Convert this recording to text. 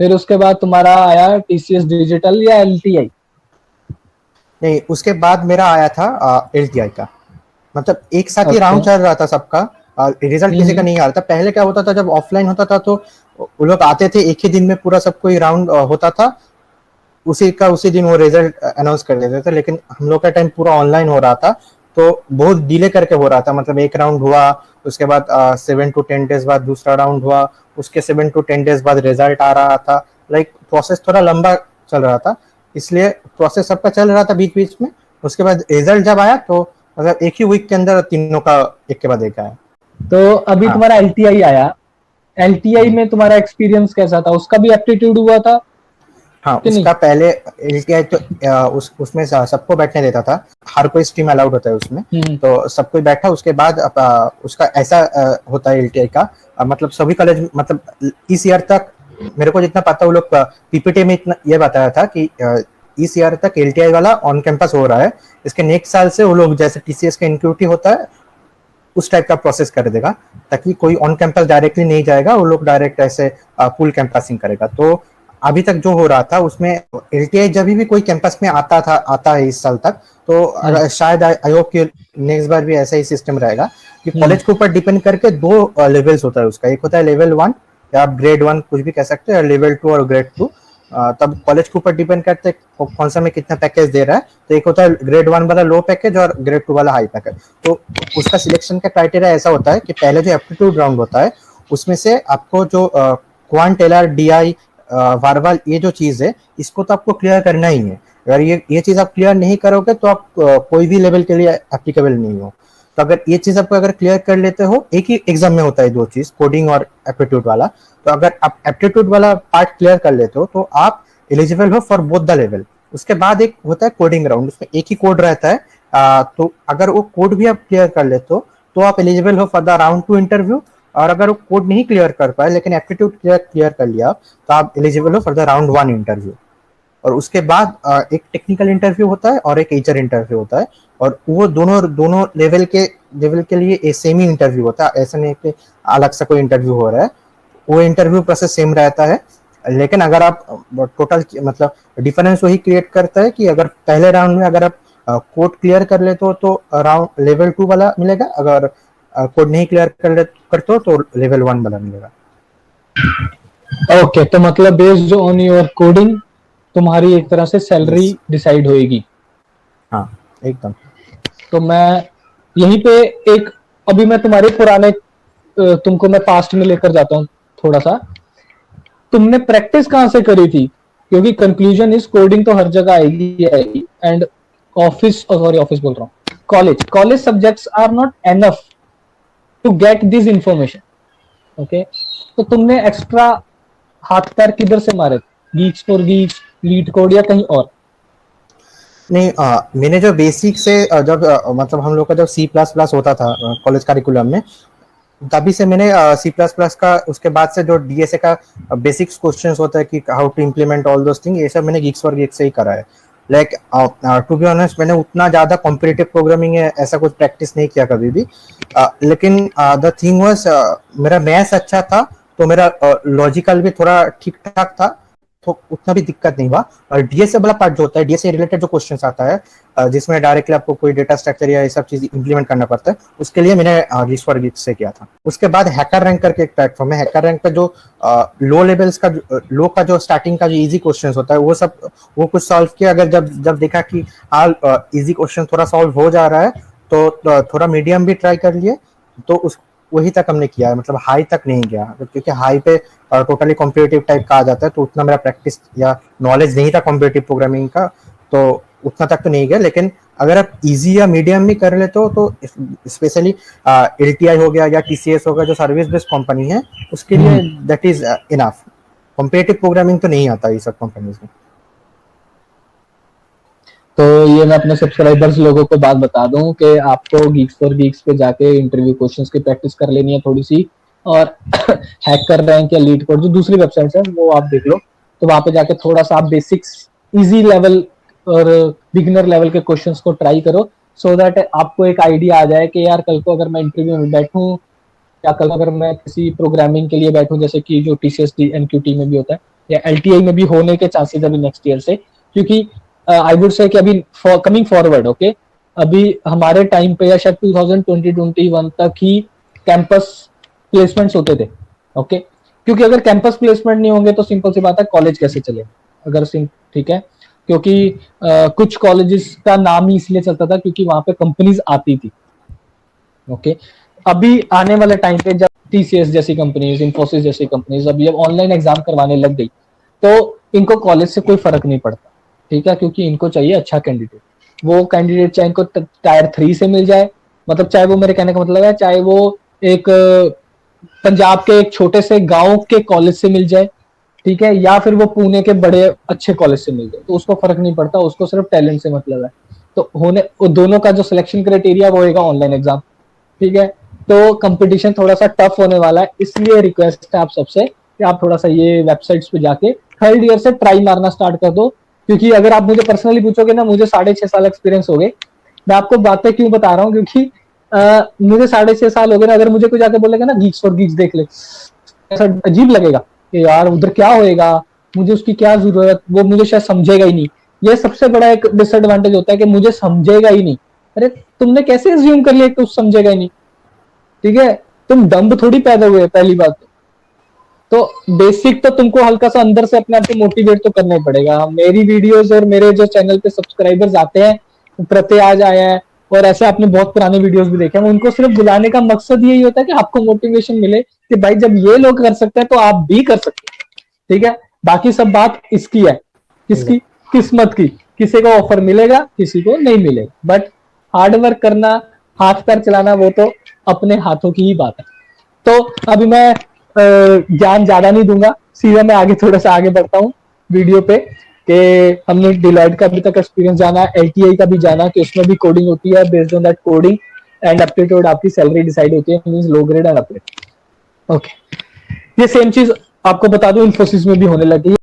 फिर उसके बाद तुम्हारा आया टीसीएस डिजिटल या एलटीआई? नहीं, उसके बाद मेरा आया था एलटीआई का। मतलब एक साथ ही ओके। राउंड चल रहा था सबका, रिजल्ट किसी का नहीं आ रहा था। पहले क्या होता था, जब ऑफलाइन होता था तो वो लोग आते थे, एक ही दिन में पूरा सब कोई राउंड होता था, उसी दिन वो रिजल्ट अनाउंस कर देते थे। लेकिन हम लोग का टाइम पूरा ऑनलाइन हो रहा था, तो बहुत डिले करके हो रहा था। मतलब एक राउंड हुआ, उसके बाद 7 to 10 डेज बाद दूसरा राउंड हुआ, उसके 7 to 10 डेज बाद रिजल्ट आ रहा था। लाइक प्रोसेस थोड़ा लंबा चल रहा था, इसलिए प्रोसेस सबका चल रहा था बीच बीच में। उसके बाद रिजल्ट जब आया तो मतलब एक ही वीक के अंदर तीनों का एक के बाद एक आया। तो अभी हाँ तुम्हारा एलटीआई आया, एलटीआई में तुम्हारा एक्सपीरियंस कैसा था? उसका भी एप्टीट्यूड हुआ था हाँ, कि नहीं? उसका पहले एलटीआई तो उसमें सबको बैठने देता था। हर कोई स्ट्रीम अलाउड होता है उसमें, तो सब कोई बैठा। उसके बाद उसका ऐसा होता है एलटीआई का, मतलब सभी कॉलेज, मतलब इस ईयर तक मेरे को जितना पता, वो लोग पीपीटी में इतना ये बताया था कि इस ईयर तक एलटीआई वाला ऑन कैंपस हो रहा है। इसके नेक्स्ट साल से वो लोग जैसे टीसीएस का इनक्यूटी होता है उस टाइप का प्रोसेस कर देगा, ताकि कोई ऑन कैंपस डायरेक्टली नहीं जाएगा, वो लोग डायरेक्ट ऐसे फुल कैंपसिंग करेगा। तो अभी तक जो हो रहा था उसमें एलटीआई जब भी कोई कैंपस में आता है इस साल तक, तो शायद आई होप कि नेक्स्ट बार भी ऐसा ही सिस्टम रहेगा कि कॉलेज के ऊपर डिपेंड करके दो लेवल्स होता है उसका। एक होता है लेवल 1, या आप ग्रेड 1 कुछ भी कह सकते हैं, लेवल 2 और ग्रेड 2। तब कॉलेज के ऊपर डिपेंड करते हैं कौन सा में कितना पैकेज दे रहा है। तो एक होता है ग्रेड 1 वाला लो पैकेज और ग्रेड 2 वाला हाई पैकेज। तो उसका सिलेक्शन का क्राइटेरिया ऐसा होता है कि पहले जो एप्टीट्यूड राउंड होता है उसमें से आपको जो क्वांट एलआर डीआई वारवाल ये जो चीज है, इसको तो आपको क्लियर करना ही है। अगर ये चीज आप क्लियर नहीं करोगे तो आप कोई भी लेवल के लिए एप्लीकेबल नहीं हो। तो अगर ये चीज आप अगर क्लियर कर लेते हो, एक ही एग्जाम में होता है दो चीज, कोडिंग और एप्टीट्यूड वाला। तो अगर आप एप्टीट्यूड वाला पार्ट क्लियर कर लेते हो तो आप एलिजिबल हो फॉर बोथ द लेवल। उसके बाद एक होता है कोडिंग राउंड, उसमें एक ही कोड रहता है। तो अगर वो कोड भी आप क्लियर कर लेते हो तो आप एलिजिबल हो फॉर द राउंड 2 इंटरव्यू। और अगर वो कोड नहीं क्लियर कर पाए लेकिन एप्टीट्यूड क्लियर कर लिया, तो आप एलिजिबल हो फॉर द राउंड 1 इंटरव्यू। और उसके बाद एक टेक्निकल इंटरव्यू होता है और एक एचआर इंटरव्यू होता है। और वो दोनों दोनों लेवल के लिए सेम ही इंटरव्यू होता है, ऐसा नहीं कि अलग से कोई इंटरव्यू हो रहा है। वो इंटरव्यू प्रोसेस सेम रहता है। लेकिन अगर आप टोटल मतलब डिफरेंस वही क्रिएट करता है कि अगर पहले राउंड में अगर आप कोड क्लियर कर लेते हो तो राउंड लेवल 2 वाला मिलेगा, अगर कोड नहीं क्लियर करते हो तो लेवल 1 वाला मिलेगा। ओके, तो मतलब बेस्ड ऑन योर कोडिंग तुम्हारी एक तरह से सैलरी डिसाइड होएगी। हाँ एकदम। तो मैं यहीं पे एक, अभी मैं तुम्हारे पुराने, तुमको मैं पास्ट में लेकर जाता हूँ थोड़ा सा। तुमने प्रैक्टिस कहाँ से करी थी? क्योंकि कंक्लूजन इज कोडिंग तो हर जगह आएगी आएगी, एंड ऑफिस बोल रहा हूँ, college subjects are not enough to get this information. Okay, तो तुमने एक्स्ट्रा हाथ पैर किधर से मारे? Geeks for geeks, LeetCode या कहीं और? नहीं, मैंने जो बेसिक से जब मतलब हम लोग का जब C++ होता था कॉलेज करिकुलम में, तभी से मैंने C++ का, उसके बाद से जो डीएसए का बेसिक्स क्वेश्चंस होता है कि how to implement all those thing, ये सब मैंने गिग्स फॉर गिग्स से ही करा है। लाइक टू बी ऑनेस्ट, मैंने उतना ज्यादा कॉम्पिटिटिव प्रोग्रामिंग है ऐसा कुछ प्रैक्टिस नहीं किया कभी भी। लेकिन द थिंग वाज, मेरा मैथ्स अच्छा था, तो मेरा लॉजिकल भी थोड़ा ठीक ठाक था, तो उतना भी दिक्कत नहीं हुआ। और डीएसए वाला पार्ट जो होता है, डीएसए रिलेटेड जो क्वेश्चंस आता है जिसमें डायरेक्टली आपको कोई डेटा स्ट्रक्चर या ये सब चीज इंप्लीमेंट करना पड़ता है, उसके लिए मैंने गिग्स फॉर गिग्स से किया था। उसके बाद हैकर रैंक करके एक प्लेटफॉर्म है। हैकर रैंक पे जो लो लेवल्स का, लो का जो स्टार्टिंग का जो इजी क्वेश्चंस होता है वो कुछ सॉल्व किया। अगर जब देखा कि इजी क्वेश्चन थोड़ा सॉल्व हो जा रहा है, तो थोड़ा मीडियम भी ट्राई कर लिए। तो उस वही तक हमने किया है, मतलब हाई तक नहीं गया, क्योंकि हाई पे टोटली कॉम्पिटिटिव टाइप का आ जाता है, तो उतना मेरा प्रैक्टिस या नॉलेज नहीं था कॉम्पिटिटिव प्रोग्रामिंग का, तो उतना तक तो नहीं गया। लेकिन अगर आप इजी या मीडियम भी कर लेते हो तो स्पेशली एलटीआई हो गया या टीसीएस हो गया, जो सर्विस बेस्ड कंपनी है, उसके लिए that is enough. Competitive programming तो नहीं आता ये सब कंपनीज में। तो ये मैं अपने सब्सक्राइबर्स लोगों को बात बता दूं कि आपको गीक्स फॉर गीक्स पे जाके इंटरव्यू क्वेश्चंस की प्रैक्टिस कर लेनी है थोड़ी सी, और हैकर रैंक या लीड कोड जो दूसरी वेबसाइट्स है वो आप देख लो। तो वहां पे जाके थोड़ा सा आप बेसिक्स, इजी लेवल और बिगिनर लेवल के क्वेश्चंस को ट्राई करो, सो दैट आपको एक आइडिया आ जाए कि यार कल को अगर मैं इंटरव्यू में बैठूं, या कल अगर मैं किसी प्रोग्रामिंग के लिए बैठूं, जैसे कि जो टीसीएस एनक्यूटी में भी होता है, या LTI में भी होने के चांसेस अभी नेक्स्ट ईयर से, क्योंकि आई वुड से कि अभी कमिंग फॉरवर्ड ओके, अभी हमारे टाइम पे या शायद 2020-21 तक ही कैंपस प्लेसमेंट्स होते थे ओके, क्योंकि अगर कैंपस प्लेसमेंट नहीं होंगे तो सिंपल सी बात है कॉलेज कैसे चलेगा, अगर ठीक है, क्योंकि कुछ कॉलेजेस का नाम ही इसलिए चलता था क्योंकि वहां पे कंपनीज आती थी ओके। अभी आने वाले टाइम पे जब TCS जैसी कंपनीज, इंफोसिस जैसी कंपनीज अभी अब ऑनलाइन एग्जाम करवाने लग गई तो इनको कॉलेज से कोई फर्क नहीं पड़ता, ठीक है, क्योंकि इनको चाहिए अच्छा कैंडिडेट। वो कैंडिडेट चाहे इनको टायर 3 से मिल जाए, मतलब चाहे वो, मेरे कहने का मतलब है, चाहे वो एक पंजाब के एक छोटे से गांव के कॉलेज से मिल जाए, ठीक है, या फिर वो पुणे के बड़े अच्छे कॉलेज से मिल जाए, तो उसको फर्क नहीं पड़ता, उसको सिर्फ टैलेंट से मतलब है। तो होने दोनों का जो सिलेक्शन क्राइटेरिया वो होगा ऑनलाइन एग्जाम, ठीक है। तो कंपटीशन थोड़ा सा टफ होने वाला है, इसलिए रिक्वेस्ट है आप सबसे कि आप थोड़ा सा ये वेबसाइट्स पे जाके थर्ड ईयर से ट्राई मारना स्टार्ट कर दो, क्योंकि अगर आप मुझे पर्सनली पूछोगे ना, मुझे 6.5 साल एक्सपीरियंस हो गए। मैं आपको बातें क्यों बता रहा हूँ, क्योंकि मुझे 6.5 साल हो गए ना, अगर मुझे कोई जाके बोलेगा ना गीक्स फॉर गीक्स देख ले, ऐसा अजीब लगेगा कि यार उधर क्या होएगा, मुझे उसकी क्या जरूरत, वो मुझे शायद समझेगा ही नहीं। ये सबसे बड़ा एक डिसएडवांटेज होता है कि मुझे समझेगा ही नहीं। अरे तुमने कैसे अज्यूम कर लिया कि उस समझेगा ही नहीं, ठीक है, तुम डम्ब थोड़ी पैदा हुए, पहली बात तो बेसिक तो तुमको हल्का सा अंदर से अपने आप को मोटिवेट तो करना ही पड़ेगा। मेरी वीडियोस और मेरे जो चैनल पे सब्सक्राइबर्स आते हैं, प्रत्यय आज आया है और ऐसे आपने बहुत पुराने वीडियोस भी देखे हैं, उनको सिर्फ बुलाने का मकसद यही होता है कि आपको मोटिवेशन मिले कि भाई जब ये लोग कर सकते हैं तो आप भी कर सकते हैं, ठीक है। बाकी सब बात इसकी है, किसकी, किस्मत की, किसी को ऑफर मिलेगा किसी को नहीं मिलेगा, बट हार्डवर्क करना, हाथ पैर चलाना, वो तो अपने हाथों की ही बात है। तो अभी मैं ज्ञान ज्यादा नहीं दूंगा, सीधा मैं आगे थोड़ा सा आगे बढ़ता हूँ वीडियो पे, कि हमने डिलॉयट का अभी तक एक्सपीरियंस जाना, LTI का भी जाना कि उसमें भी कोडिंग होती है, based on that coding and aptitude आपकी सैलरी डिसाइड होती है, means low grade and upgrade okay. ये सेम चीज आपको बता दूं इन्फोसिस में भी होने लगी है।